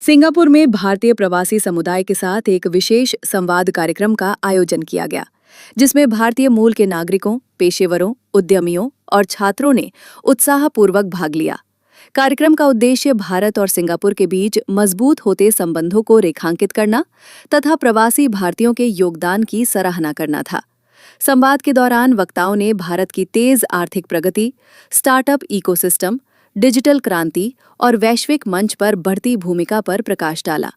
Singapore में भारतीय प्रवासी समुदाय के साथ एक विशेष संवाद कार्यक्रम का आयोजन किया गया, जिसमें भारतीय मूल के नागरिकों, पेशेवरों, उद्यमियों और छात्रों ने उत्साहपूर्वक भाग लिया। कार्यक्रम का उद्देश्य भारत और सिंगापुर के बीच मजबूत होते संबंधों को रेखांकित करना तथा प्रवासी भारतीयों के योगदान की सराहना करना था। संवाद के दौरान वक्ताओं ने भारत की तेज आर्थिक प्रगति, स्टार्टअप इकोसिस्टम, डिजिटल क्रांति और वैश्विक मंच पर बढ़ती भूमिका पर प्रकाश डाला।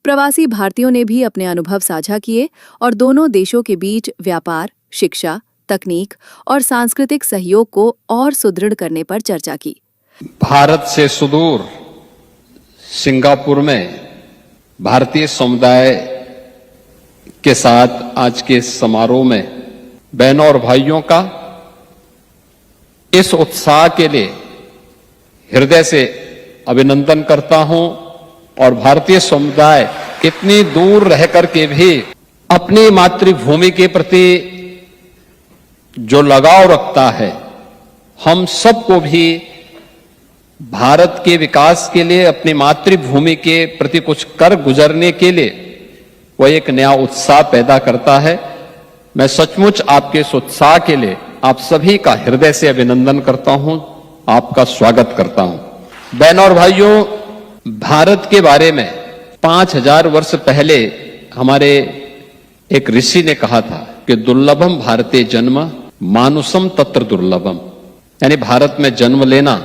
प्रवासी भारतीयों ने भी अपने अनुभव साझा किए और दोनों देशों के बीच व्यापार, शिक्षा, तकनीक और सांस्कृतिक सहयोग को और सुदृढ़ करने पर चर्चा की। भारत से सुदूर सिंगापुर में भारतीय समुदाय के साथ आज के समारोह में बहनों और भाइयों का इस उत्साह के लिए हृदय से अभिनंदन करता हूं और भारतीय समुदाय इतनी दूर रह करके भी अपनी मातृभूमि के प्रति जो लगाव रखता है, हम सबको भी भारत के विकास के लिए अपनी मातृभूमि के प्रति कुछ कर गुजरने के लिए वह एक नया उत्साह पैदा करता है। मैं सचमुच आपके इस उत्साह के लिए आप सभी का हृदय से अभिनंदन करता हूं, आपका स्वागत करता हूं। बहनों और भाइयों, भारत के बारे में 5000 वर्ष पहले हमारे एक ऋषि ने कहा था कि दुर्लभम भारतीय जन्म मानुषम तत्र दुर्लभम, यानी भारत में जन्म लेना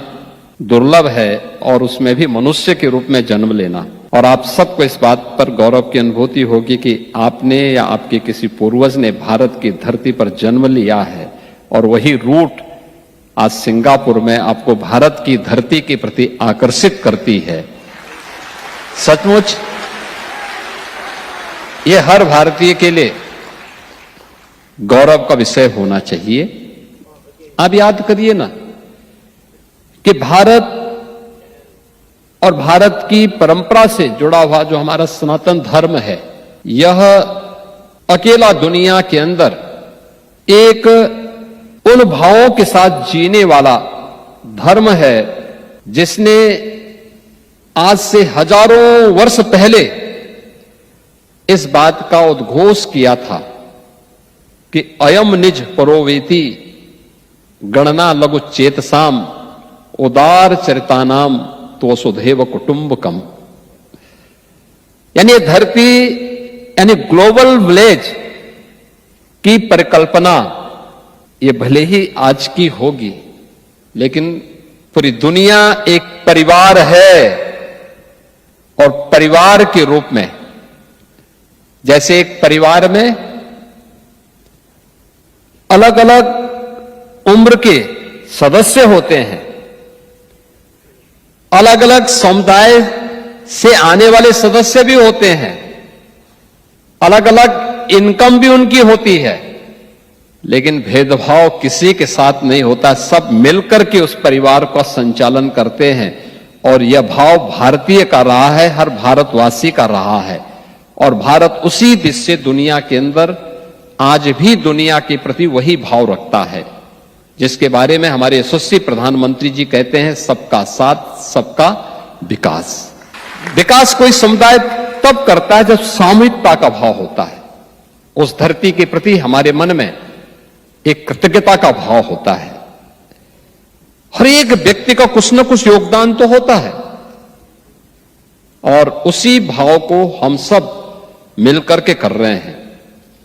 दुर्लभ है और उसमें भी मनुष्य के रूप में जन्म लेना। और आप सबको इस बात पर गौरव की अनुभूति होगी कि आपने या आपके किसी पूर्वज ने भारत की धरती पर जन्म लिया है और वही रूट आज सिंगापुर में आपको भारत की धरती के प्रति आकर्षित करती है। सचमुच ये हर भारतीय के लिए गौरव का विषय होना चाहिए। आप याद करिए ना कि भारत और भारत की परंपरा से जुड़ा हुआ जो हमारा सनातन धर्म है, यह अकेला दुनिया के अंदर एक उन भावों के साथ जीने वाला धर्म है जिसने आज से हजारों वर्ष पहले इस बात का उद्घोष किया था कि अयम निज परोवेति गणना लघु चेतसाम उदार चरितानाम तो वसुधैव कुटुंबकम, यानी धरती यानी ग्लोबल विलेज की परिकल्पना ये भले ही आज की होगी, लेकिन पूरी दुनिया एक परिवार है और परिवार के रूप में, जैसे एक परिवार में अलग अलग उम्र के सदस्य होते हैं, अलग अलग समुदाय से आने वाले सदस्य भी होते हैं, अलग अलग इनकम भी उनकी होती है, लेकिन भेदभाव किसी के साथ नहीं होता। सब मिलकर के उस परिवार का संचालन करते हैं और यह भाव भारतीय का रहा है, हर भारतवासी का रहा है। और भारत उसी दिशा से दुनिया के अंदर आज भी दुनिया के प्रति वही भाव रखता है, जिसके बारे में हमारे यशस्वी प्रधानमंत्री जी कहते हैं, सबका साथ सबका विकास। विकास कोई समुदाय तब करता है जब सामूहिकता का भाव होता है। उस धरती के प्रति हमारे मन में एक कृतज्ञता का भाव होता है। हर एक व्यक्ति का कुछ न कुछ योगदान तो होता है और उसी भाव को हम सब मिलकर के कर रहे हैं।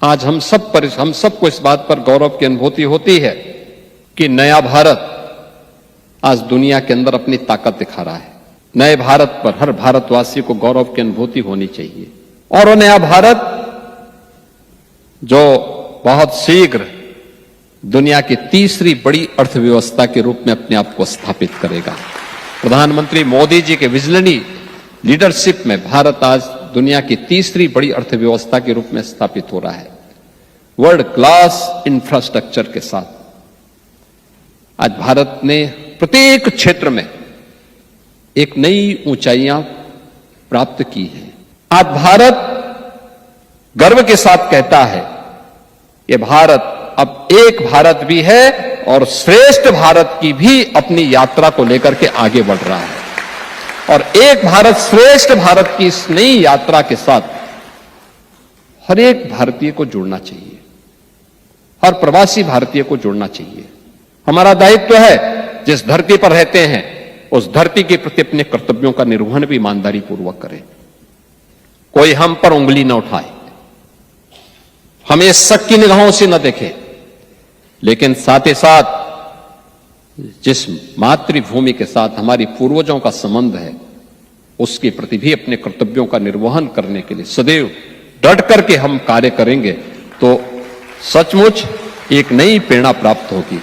आज हम सबको इस बात पर गौरव की अनुभूति होती है कि नया भारत आज दुनिया के अंदर अपनी ताकत दिखा रहा है। नए भारत पर हर भारतवासी को गौरव की अनुभूति होनी चाहिए और वो नया भारत जो बहुत शीघ्र दुनिया की तीसरी बड़ी अर्थव्यवस्था के रूप में अपने आप को स्थापित करेगा। प्रधानमंत्री मोदी जी के विजनरी लीडरशिप में भारत आज दुनिया की तीसरी बड़ी अर्थव्यवस्था के रूप में स्थापित हो रहा है, वर्ल्ड क्लास इंफ्रास्ट्रक्चर के साथ। आज भारत ने प्रत्येक क्षेत्र में एक नई ऊंचाइयां प्राप्त की हैं। आज भारत गर्व के साथ कहता है कि भारत अब एक भारत भी है और श्रेष्ठ भारत की भी अपनी यात्रा को लेकर के आगे बढ़ रहा है। और एक भारत श्रेष्ठ भारत की इस नई यात्रा के साथ हर एक भारतीय को जुड़ना चाहिए, हर प्रवासी भारतीय को जुड़ना चाहिए। हमारा दायित्व है जिस धरती पर रहते हैं उस धरती के प्रति अपने कर्तव्यों का निर्वहन भी ईमानदारी पूर्वक करें। कोई हम पर उंगली न उठाए, हमें शक की निगाहों से न देखे, लेकिन साथ ही साथ जिस मातृभूमि के साथ हमारी पूर्वजों का संबंध है उसके प्रति भी अपने कर्तव्यों का निर्वहन करने के लिए सदैव डट करके हम कार्य करेंगे तो सचमुच एक नई प्रेरणा प्राप्त होगी।